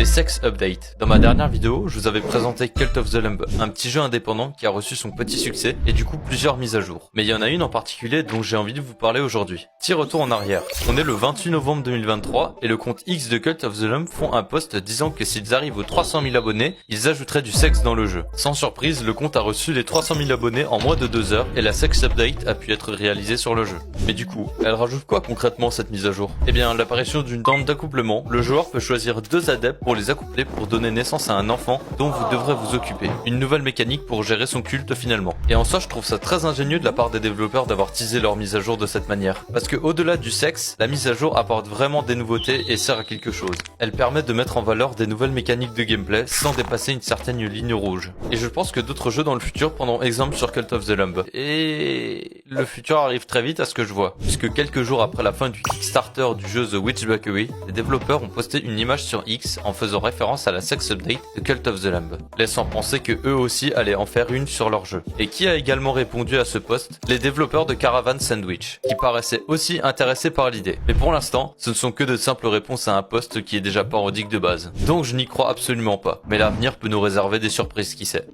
Les Sex Updates. Dans ma dernière vidéo, je vous avais présenté Cult of the Lamb, un petit jeu indépendant qui a reçu son petit succès et du coup plusieurs mises à jour. Mais il y en a une en particulier dont j'ai envie de vous parler aujourd'hui. Petit retour en arrière. On est le 28 novembre 2023 et le compte X de Cult of the Lamb font un post disant que s'ils arrivent aux 300 000 abonnés, ils ajouteraient du sexe dans le jeu. Sans surprise, le compte a reçu les 300 000 abonnés en moins de 2 heures et la Sex Update a pu être réalisée sur le jeu. Mais du coup, elle rajoute quoi concrètement cette mise à jour? Eh bien, l'apparition d'une tente d'accouplement. Le joueur peut choisir 2 adeptes pour les accoupler pour donner naissance à un enfant dont vous devrez vous occuper. Une nouvelle mécanique pour gérer son culte finalement. Et en soi, je trouve ça très ingénieux de la part des développeurs d'avoir teasé leur mise à jour de cette manière. Parce que au-delà du sexe, la mise à jour apporte vraiment des nouveautés et sert à quelque chose. Elle permet de mettre en valeur des nouvelles mécaniques de gameplay sans dépasser une certaine ligne rouge. Et je pense que d'autres jeux dans le futur prendront exemple sur Cult of the Lamb. Et le futur arrive très vite à ce que je vois. Puisque quelques jours après la fin du Kickstarter du jeu The Witch Bakery, les développeurs ont posté une image sur X en faisant référence à la Sex Update de Cult of the Lamb, laissant penser que eux aussi allaient en faire une sur leur jeu. Et qui a également répondu à ce post? Les développeurs de Caravan Sandwich, qui paraissaient aussi intéressés par l'idée. Mais pour l'instant, ce ne sont que de simples réponses à un post qui est déjà parodique de base. Donc je n'y crois absolument pas, mais l'avenir peut nous réserver des surprises, qui sait.